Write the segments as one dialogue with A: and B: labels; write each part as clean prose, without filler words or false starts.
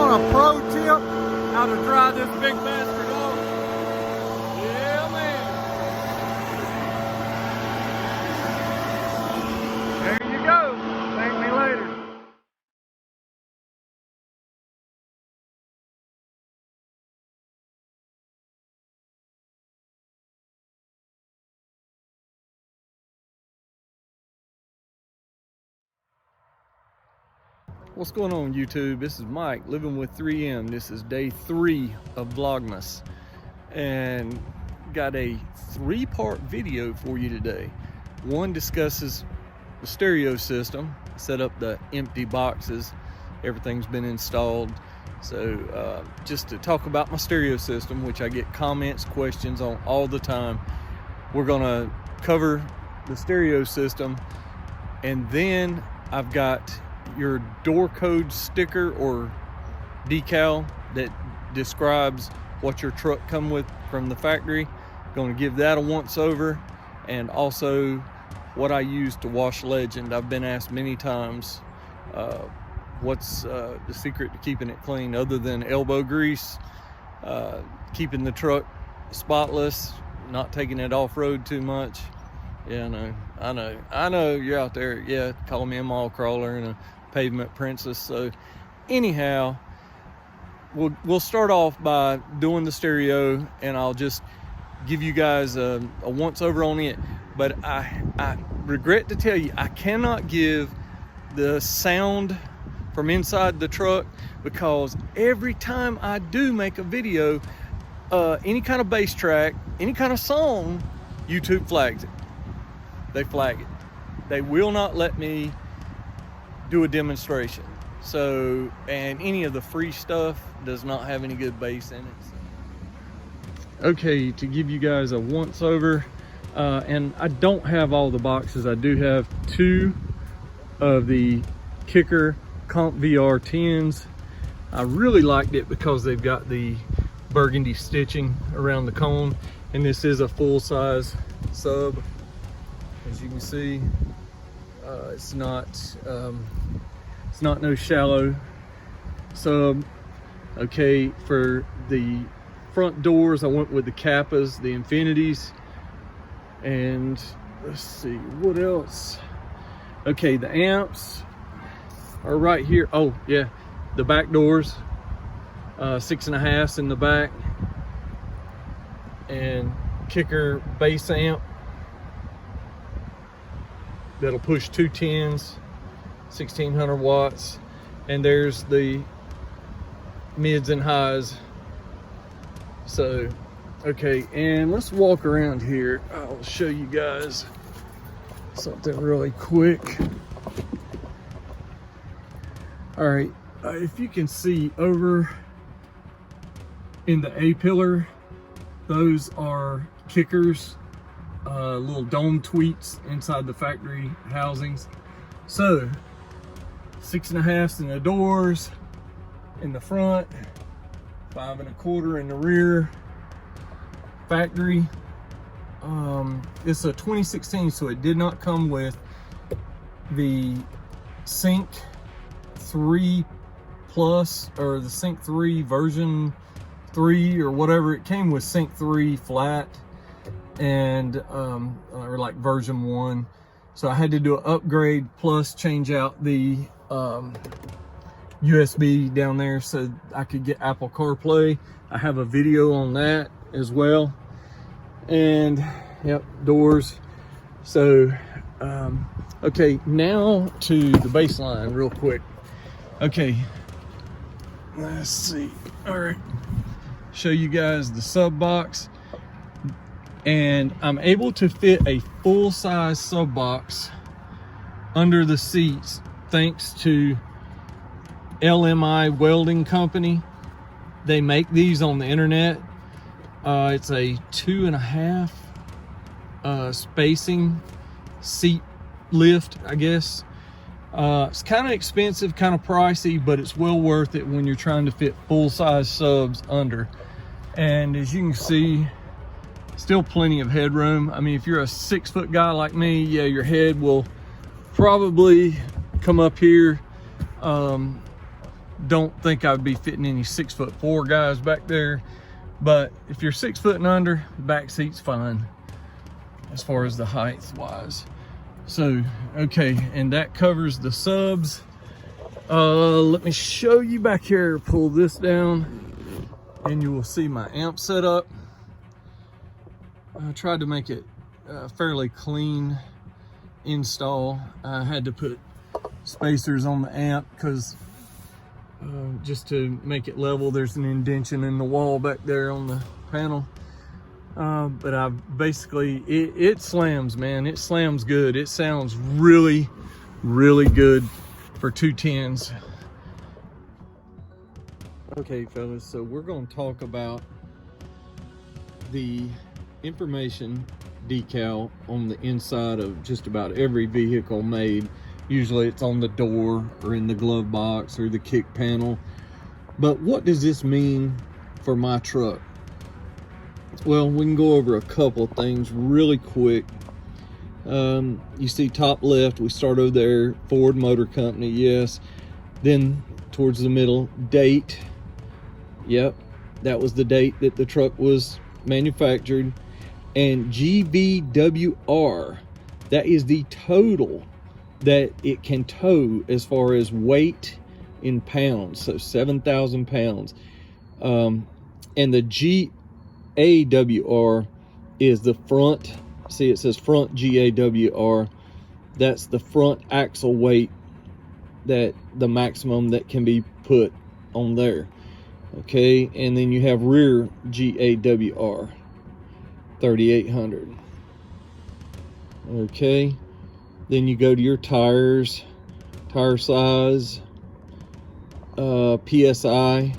A: want a pro tip how to dry this big bastard off? Yeah, man. There you go. Thank me later. What's going on, YouTube? This is Mike, living with 3M. This is day 3 of Vlogmas, and got a 3-part video for you today. One discusses the stereo system, set up the empty boxes, everything's been installed. So just to talk about my stereo system, which I get comments, questions on all the time. We're gonna cover the stereo system, and then I've got your door code sticker or decal that describes what your truck come with from the factory. Going to give that a once over, and also what I use to wash Legend. I've been asked many times what's the secret to keeping it clean other than elbow grease, keeping the truck spotless, not taking it off-road too much. Yeah, I know you're out there, yeah, call me a mall crawler and a pavement princess. So anyhow, we'll start off by doing the stereo, and I'll just give you guys a once over on it. But I regret to tell you, I cannot give the sound from inside the truck, because every time I do make a video, any kind of bass track, any kind of song, YouTube flags it. They flag it. They will not let me do a demonstration. So, and any of the free stuff does not have any good bass in it. So. Okay, to give you guys a once over, and I don't have all the boxes. I do have 2 of the Kicker Comp VR 10s. I really liked it because they've got the burgundy stitching around the cone, and this is a full-size sub. As you can see, it's not no shallow sub. Okay, for the front doors, I went with the Kappas, the Infinities, and let's see what else. Okay, the amps are right here. Oh yeah, the back doors, 6.5s in the back, and Kicker bass amp that'll push 2 10s, 1600 watts, and there's the mids and highs. So okay, and let's walk around here. I'll show you guys something really quick. All right, if you can see over in the A pillar, those are Kickers, little dome tweets inside the factory housings. So 6.5s in the doors in the front, 5.25 in the rear. Factory. It's a 2016, so it did not come with the Sync 3 Plus or the Sync 3 version 3 or whatever. It came with Sync 3 flat and or like version 1. So I had to do an upgrade plus change out the USB down there so I could get Apple CarPlay. I have a video on that as well. And yep, doors. So okay, now to the baseline real quick. Okay, let's see. All right, show you guys the sub box, and I'm able to fit a full-size sub box under the seats thanks to LMI Welding Company. They make these on the internet. It's a 2.5 spacing seat lift, I guess. It's kind of expensive, kind of pricey, but it's well worth it when you're trying to fit full-size subs under. And as you can see, still plenty of headroom. I mean, if you're a 6-foot guy like me, yeah, your head will probably come up here. don't think I'd be fitting any 6'4" guys back there. But if you're 6 foot and under, the back seat's fine as far as the height wise. So, okay, and that covers the subs. Let me show you back here. Pull this down and you will see my amp setup. I tried to make it fairly clean install. I had to put spacers on the amp because just to make it level. There's an indentation in the wall back there on the panel. But I basically, it slams, man. It slams good. It sounds really, really good for 210s. Okay, fellas, so we're going to talk about the information decal on the inside of just about every vehicle made. Usually it's on the door or in the glove box or the kick panel. But what does this mean for my truck? Well, we can go over a couple of things really quick. You see top left, we start over there, Ford Motor Company, yes. Then towards the middle, date. Yep, that was the date that the truck was manufactured. And GVWR, that is the total that it can tow as far as weight in pounds, so 7,000 pounds. And the GAWR is the front, see it says front GAWR, that's the front axle weight, that the maximum that can be put on there. Okay, and then you have rear GAWR, 3,800. Okay, then you go to your tires, tire size, PSI,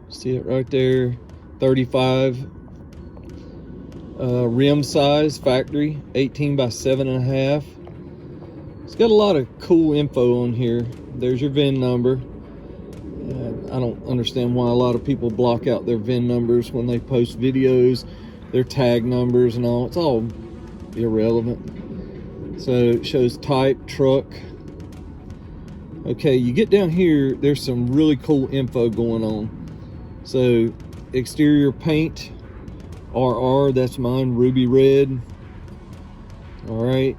A: see it right there, 35. Rim size, factory, 18 by 7.5. It's got a lot of cool info on here. There's your VIN number. I don't understand why a lot of people block out their VIN numbers when they post videos, their tag numbers and all. It's all irrelevant. So it shows type, truck. Okay, you get down here, there's some really cool info going on. So exterior paint, RR, that's mine, ruby red. All right.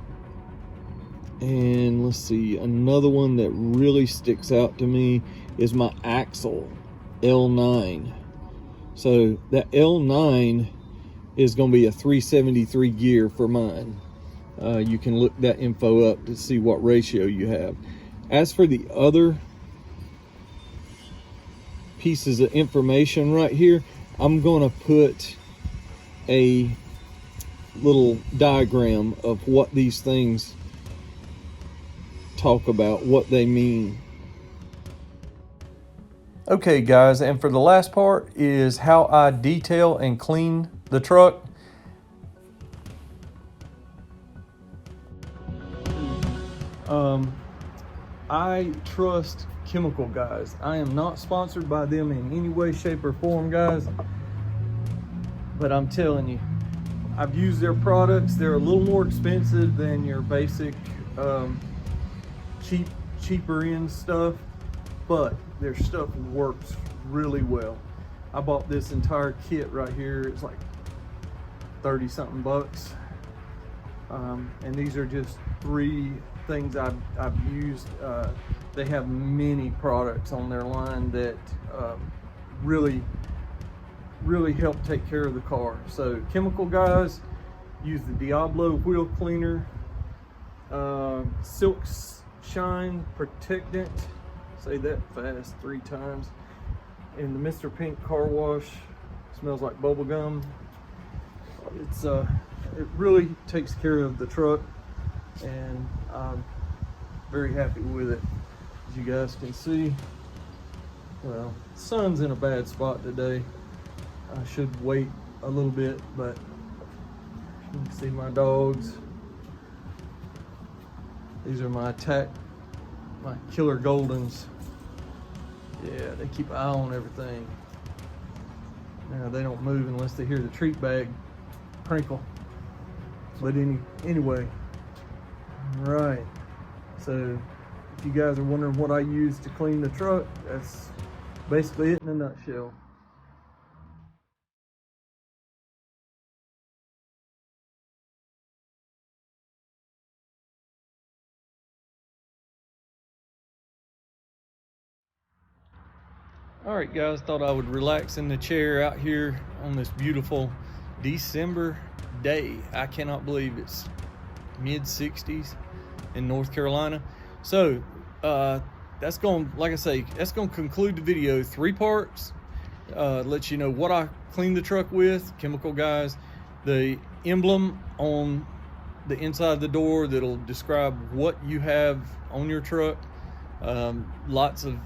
A: And let's see, another one that really sticks out to me is my axle, L9. So that L9 is going to be a 373 gear for mine. You can look that info up to see what ratio you have. As for the other pieces of information right here, I'm going to put a little diagram of what these things talk about, what they mean. Okay guys, and for the last part is how I detail and clean the truck. I trust Chemical Guys. I am not sponsored by them in any way, shape, or form, guys. But I'm telling you, I've used their products. They're a little more expensive than your basic cheaper end stuff, but their stuff works really well. I bought this entire kit right here. It's like 30 something bucks. And these are just 3 things I've used. They have many products on their line that really help take care of the car. So Chemical Guys, use the Diablo wheel cleaner, Silk Shine Protectant, say that fast 3 times, and the Mr. Pink car wash, smells like bubble gum. It's it really takes care of the truck, and I'm very happy with it. As you guys can see, well, the sun's in a bad spot today. I should wait a little bit, but you can see my dogs. These are my killer Goldens. Yeah, they keep an eye on everything. Now they don't move unless they hear the treat bag crinkle. But anyway, right. So If you guys are wondering what I use to clean the truck, that's basically it in a nutshell. All right, guys, thought I would relax in the chair out here on this beautiful December day. I cannot believe it's mid-60s in North Carolina. So that's going, like I say, that's going to conclude the video. 3 parts. Let you know what I cleaned the truck with, chemical guys, the emblem on the inside of the door that'll describe what you have on your truck. Lots of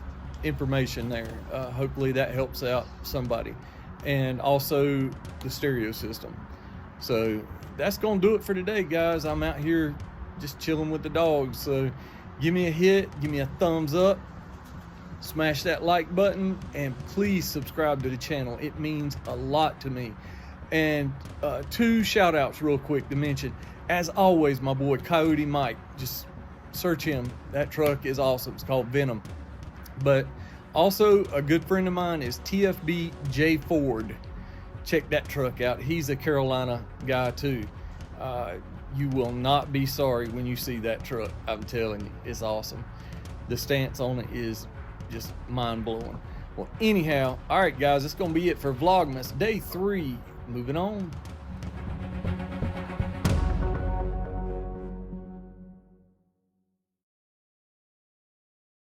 A: information there. Hopefully that helps out somebody. And also the stereo system. So that's gonna do it for today, guys. I'm out here just chilling with the dogs. So give me a hit, give me a thumbs up, smash that like button, and please subscribe to the channel. It means a lot to me. And 2 shout outs real quick to mention. As always, my boy Coyote Mike, just search him. That truck is awesome. It's called Venom. But also a good friend of mine is TFB J Ford. Check that truck out. He's a Carolina guy too. You will not be sorry when you see that truck. I'm telling you, it's awesome. The stance on it is just mind-blowing. Well, anyhow, all right, guys, that's gonna be it for Vlogmas Day 3. Moving on.